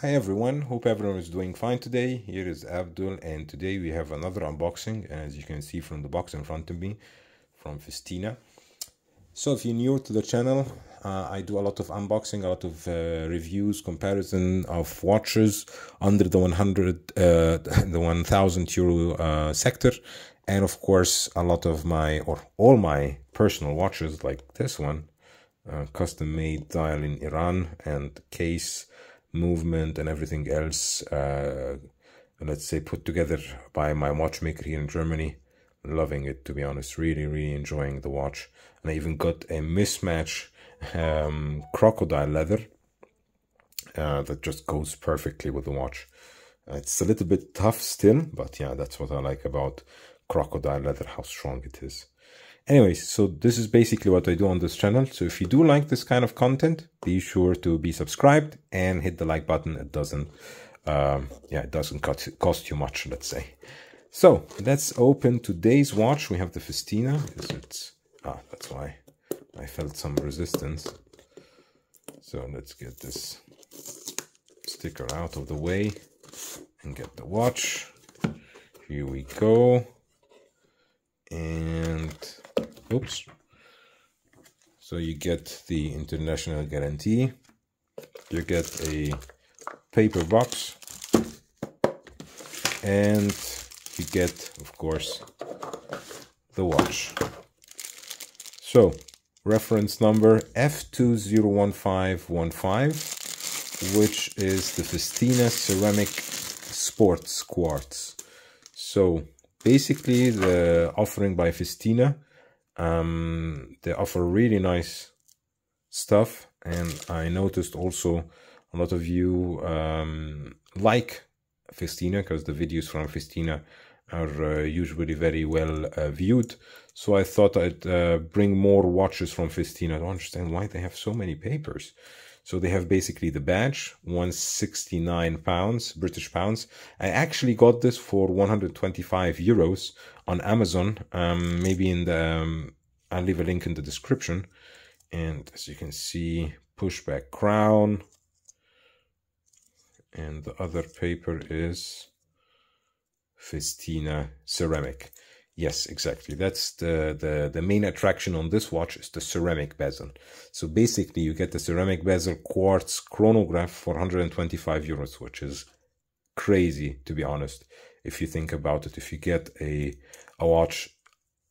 Hi everyone, hope everyone is doing fine today. Here is Abdul, and today we have another unboxing, as you can see from the box in front of me, from Festina. So if you're new to the channel, I do a lot of unboxing, a lot of reviews, comparison of watches under the 1000 euro sector, and of course a lot of my, or all my personal watches like this one, custom made dial in Iran, and case, movement and everything else, let's say put together by my watchmaker here in Germany. Loving it, to be honest. Really enjoying the watch. And I even got a mismatch crocodile leather that just goes perfectly with the watch. It's a little bit tough still, but yeah, that's what I like about crocodile leather, how strong it is. Anyways, so this is basically what I do on this channel. So if you do like this kind of content, be sure to be subscribed and hit the like button. It doesn't, it doesn't cost you much, let's say. So let's open today's watch. We have the Festina. That's why I felt some resistance. So let's get this sticker out of the way and get the watch. Here we go. And oops. So you get the international guarantee. You get a paper box. And you get, of course, the watch. So, reference number F20515, which is the Festina Ceramic Sports Quartz. So, basically, the offering by Festina, they offer really nice stuff, and I noticed also a lot of you like Festina, because the videos from Festina are usually very well viewed. So I thought I'd bring more watches from Festina. I don't understand why they have so many papers. So they have basically the badge, 169 pounds, British pounds. I actually got this for 125 euros on Amazon. Maybe in the, I'll leave a link in the description. And as you can see, pushback crown. And the other paper is Festina ceramic. Yes, exactly. That's the main attraction on this watch, is the ceramic bezel. So basically you get the ceramic bezel quartz chronograph for 125 euros, which is crazy, to be honest. If you think about it, if you get a watch,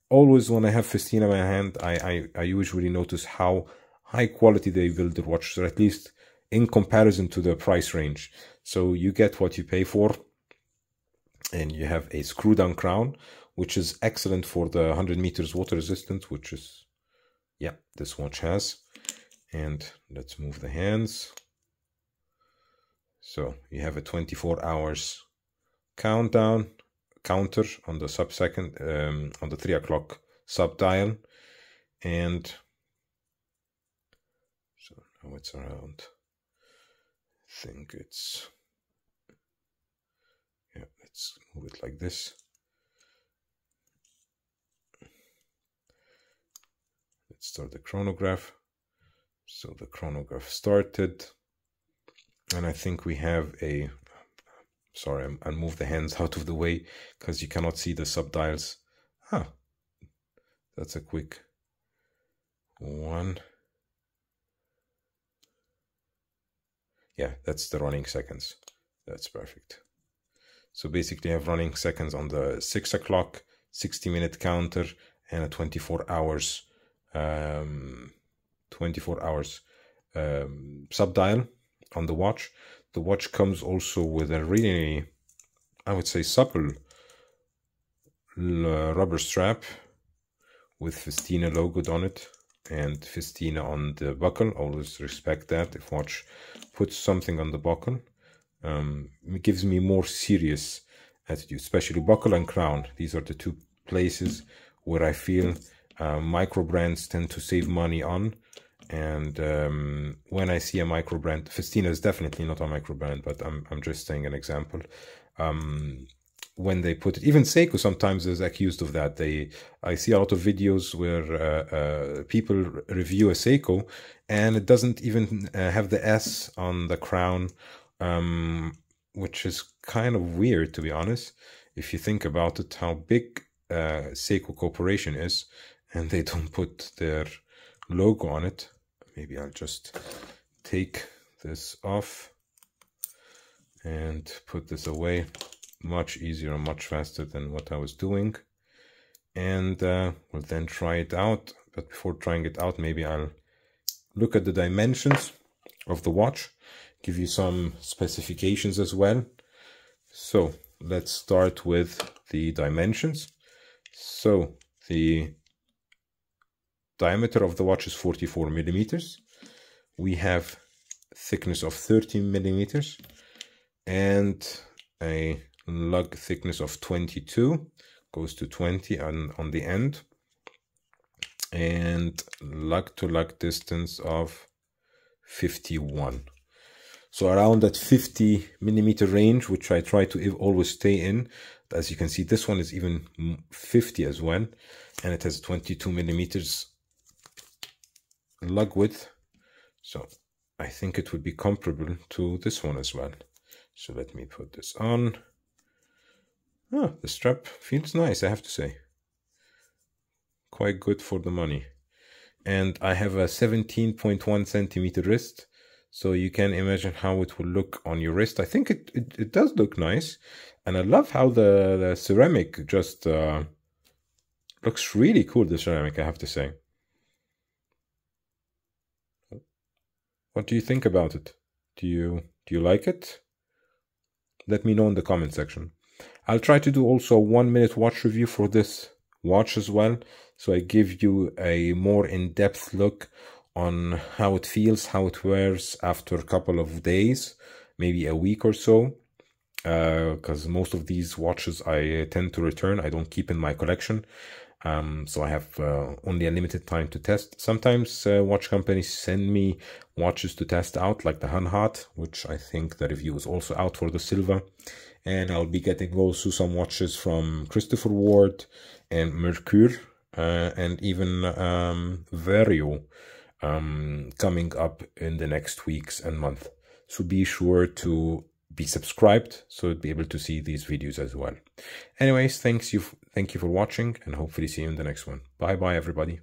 always when I have Festina in my hand, I usually notice how high quality they build their watches, or at least in comparison to the price range. So you get what you pay for, and you have a screw down crown, which is excellent for the 100 meters water resistant, which is, yeah, this watch has. And let's move the hands. So you have a 24 hours counter on the sub-second, on the 3 o'clock sub-dial. And so now it's around, I think it's, yeah, let's move it like this. Let's start the chronograph. So the chronograph started, and I think we have a, sorry, I'll move the hands out of the way because you cannot see the subdials. That's a quick one. Yeah, that's the running seconds. That's perfect. So basically I have running seconds on the 6 o'clock, 60-minute counter, and a 24 hours sub-dial on the watch. The watch comes also with a really, I would say, supple rubber strap with Festina logoed on it, and Festina on the buckle. Always respect that. If watch puts something on the buckle, it gives me more serious attitude, especially buckle and crown. These are the two places where I feel micro brands tend to save money on. And when I see a micro brand, Festina is definitely not a micro brand, but I'm just saying an example. When they put it, even Seiko sometimes is accused of that. I see a lot of videos where people review a Seiko and it doesn't even have the S on the crown which is kind of weird, to be honest, if you think about it, how big Seiko Corporation is, and they don't put their logo on it. Maybe I'll just take this off and put this away. Much easier and much faster than what I was doing. And we'll then try it out. But before trying it out, maybe I'll look at the dimensions of the watch, give you some specifications as well. So let's start with the dimensions. So the diameter of the watch is 44 millimeters. We have thickness of 13 millimeters and a lug thickness of 22, goes to 20 on the end, and lug to lug distance of 51. So around that 50 millimeter range, which I try to always stay in. As you can see, this one is even 50 as well, and it has 22 millimeters lug width. So I think it would be comparable to this one as well. So let me put this on. Oh, the strap feels nice, I have to say. Quite good for the money. And I have a 17.1 centimeter wrist, so you can imagine how it will look on your wrist. I think it does look nice, and I love how the ceramic just looks really cool, the ceramic, I have to say. What do you think about it? Do you like it? Let me know in the comment section. I'll try to do also a 1-minute watch review for this watch as well, so I give you a more in-depth look on how it feels, how it wears after a couple of days, maybe a week or so, because most of these watches I tend to return. I don't keep in my collection, so I have only a limited time to test. Sometimes watch companies send me watches to test out, like the Hanhat, which I think the review is also out for the Silva. And I'll be getting also some watches from Christopher Ward and Mercure, and even Vario coming up in the next weeks and month. So be sure to be subscribed so you'll be able to see these videos as well. Anyways, thank you for watching, and hopefully see you in the next one. Bye bye everybody.